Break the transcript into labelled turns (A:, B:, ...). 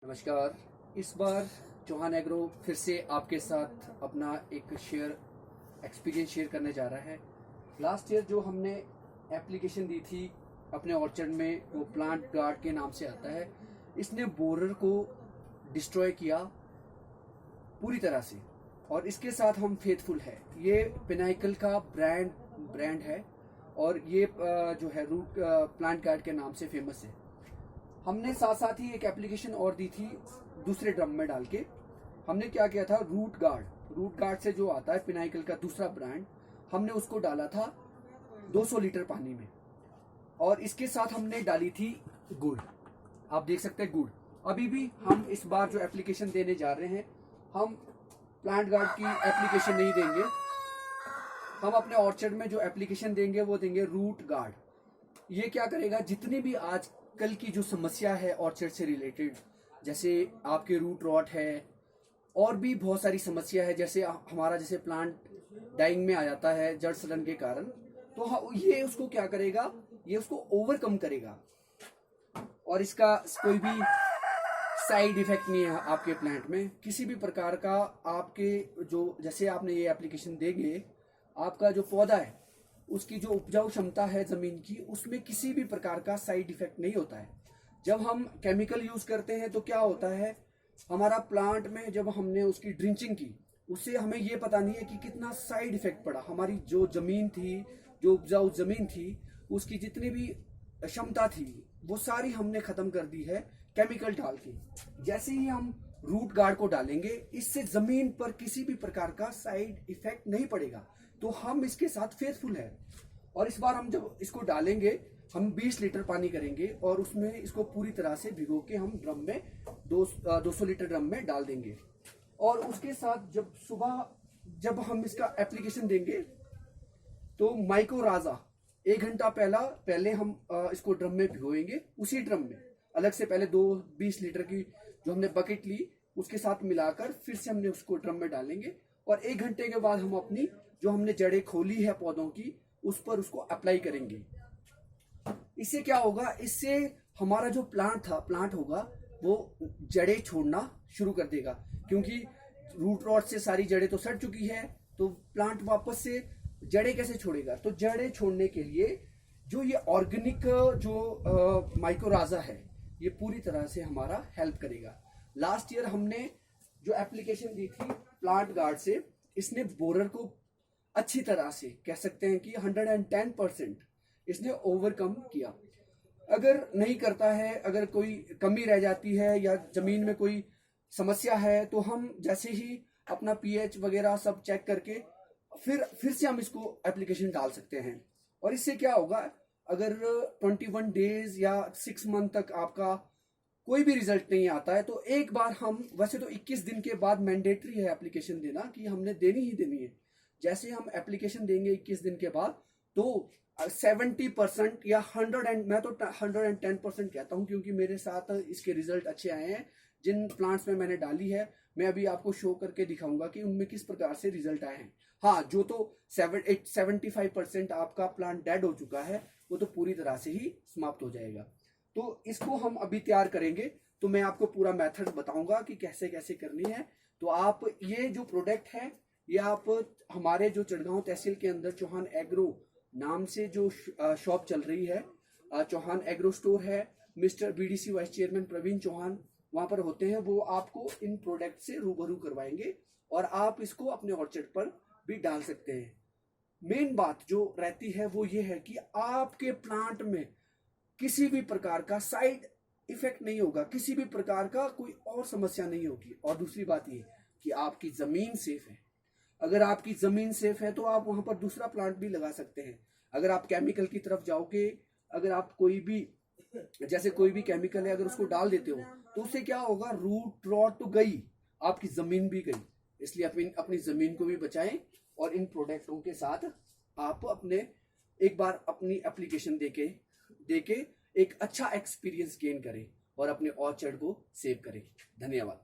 A: नमस्कार। इस बार चौहान एग्रो फिर से आपके साथ अपना एक एक्सपीरियंस शेयर करने जा रहा है। लास्ट ईयर जो हमने एप्लीकेशन दी थी अपने ऑर्चर्ड में, वो प्लांट गार्ड के नाम से आता है। इसने बोरर को डिस्ट्रॉय किया पूरी तरह से, और इसके साथ हम फेथफुल है। ये पिनाइकल का ब्रांड है, और ये जो है रूट प्लांट गार्ड के नाम से फेमस है। हमने साथ साथ ही एक एप्लीकेशन और दी थी दूसरे ड्रम में डाल के। हमने क्या किया था, रूट गार्ड से जो आता है पिनाइकल का दूसरा ब्रांड, हमने उसको डाला था 200 लीटर पानी में, और इसके साथ हमने डाली थी गुड़। आप देख सकते हैं गुड़। अभी भी हम इस बार जो एप्लीकेशन देने जा रहे हैं, हम प्लांट गार्ड की एप्लीकेशन नहीं देंगे। हम अपने ऑर्चर्ड में जो एप्लीकेशन देंगे वो देंगे रूट गार्ड। ये क्या करेगा, जितनी भी आज कल की जो समस्या है ऑर्चर्ड से रिलेटेड, जैसे आपके रूट रॉट है और भी बहुत सारी समस्या है, जैसे हमारा जैसे प्लांट डाइंग में आ जाता है जड़ सड़न के कारण, तो ये उसको क्या करेगा, ये उसको ओवरकम करेगा, और इसका कोई भी साइड इफेक्ट नहीं है आपके प्लांट में किसी भी प्रकार का। आपके जो जैसे आपने ये एप्लीकेशन देंगे, आपका जो पौधा है उसकी जो उपजाऊ क्षमता है जमीन की, उसमें किसी भी प्रकार का साइड इफेक्ट नहीं होता है। जब हम केमिकल यूज करते हैं तो क्या होता है, हमारा प्लांट में जब हमने उसकी ड्रिंचिंग की, उससे हमें ये पता नहीं है कि कितना साइड इफेक्ट पड़ा। हमारी जो जमीन थी, जो उपजाऊ जमीन थी, उसकी जितनी भी क्षमता थी वो सारी हमने खत्म कर दी है केमिकल डाल के। जैसे ही हम रूट गार्ड को डालेंगे, इससे जमीन पर किसी भी प्रकार का साइड इफेक्ट नहीं पड़ेगा। तो हम इसके साथ फेथफुल है। और इस बार हम जब इसको डालेंगे, हम 20 लीटर पानी करेंगे और उसमें इसको पूरी तरह से भिगो के हम ड्रम में 200 लीटर ड्रम में डाल देंगे। और उसके साथ जब सुबह जब हम इसका एप्लीकेशन देंगे, तो माइकोराजा 1 घंटा पहले हम इसको ड्रम में भिगोएंगे। उसी ड्रम में अलग से पहले 20 लीटर की जो हमने बकेट ली, उसके साथ मिलाकर फिर से हमने उसको ड्रम में डालेंगे, और 1 घंटे के बाद हम अपनी जो हमने जड़ें खोली है पौधों की, उस पर उसको अप्लाई करेंगे। इससे क्या होगा, इससे हमारा जो प्लांट होगा वो जड़ें छोड़ना शुरू कर देगा, क्योंकि रूट रॉट से सारी जड़ें तो सड़ चुकी है। तो प्लांट वापस से जड़ें कैसे छोड़ेगा, तो जड़ें छोड़ने के लिए जो ये ऑर्गेनिक जो माइकोराजा है, ये पूरी तरह से हमारा हेल्प करेगा। लास्ट ईयर हमने जो एप्लीकेशन दी थी प्लांट गार्ड से, इसने बोरर को अच्छी तरह से कह सकते हैं कि 110% इसने ओवरकम किया। अगर नहीं करता है, अगर कोई कमी रह जाती है या जमीन में कोई समस्या है, तो हम जैसे ही अपना पीएच वगैरह सब चेक करके फिर से हम इसको एप्लीकेशन डाल सकते हैं। और इससे क्या होगा, अगर 21 डेज या 6 मंथ तक आपका कोई भी रिजल्ट नहीं आता है, तो एक बार हम, वैसे तो 21 दिन के बाद मैंडेटरी है एप्लीकेशन देना, कि हमने देनी ही देनी है। जैसे हम एप्लीकेशन देंगे 21 दिन के बाद, तो 70% या 110% कहता हूं, क्योंकि मेरे साथ इसके रिजल्ट अच्छे आए हैं। जिन प्लांट्स में मैंने डाली है, मैं अभी आपको शो करके दिखाऊंगा कि उनमें किस प्रकार से रिजल्ट आए हैं। हाँ, जो तो 75% आपका प्लांट डेड हो चुका है, वो तो पूरी तरह से ही समाप्त हो जाएगा। तो इसको हम अभी तैयार करेंगे, तो मैं आपको पूरा मेथड बताऊंगा कि कैसे कैसे करनी है। तो आप ये जो प्रोडक्ट है, ये आप हमारे जो चढ़गांव तहसील के अंदर चौहान एग्रो नाम से जो शॉप चल रही है, चौहान एग्रो स्टोर है, mister BDC vice chairman Praveen Chauhan वहां पर होते हैं। वो आपको इन प्रोडक्ट से रूबरू करवाएंगे, और आप इसको अपने ऑर्चर्ड पर भी डाल सकते हैं। मेन बात जो रहती है वो ये है कि आपके प्लांट में किसी भी प्रकार का साइड इफेक्ट नहीं होगा, किसी भी प्रकार का कोई और समस्या नहीं होगी। और दूसरी बात ये कि आपकी जमीन सेफ है। अगर आपकी जमीन सेफ है तो आप वहां पर दूसरा प्लांट भी लगा सकते हैं। अगर आप केमिकल की तरफ जाओगे, अगर आप कोई भी जैसे कोई भी केमिकल है, अगर उसको डाल देते हो, तो उससे क्या होगा, रूट रॉट तो गई, आपकी जमीन भी गई। इसलिए अपनी जमीन को भी बचाएं, और इन प्रोडक्टों के साथ आप अपने एक बार अपनी एप्लीकेशन देके एक अच्छा एक्सपीरियंस गेन करें और अपने ऑर्चर्ड को सेव करें। धन्यवाद।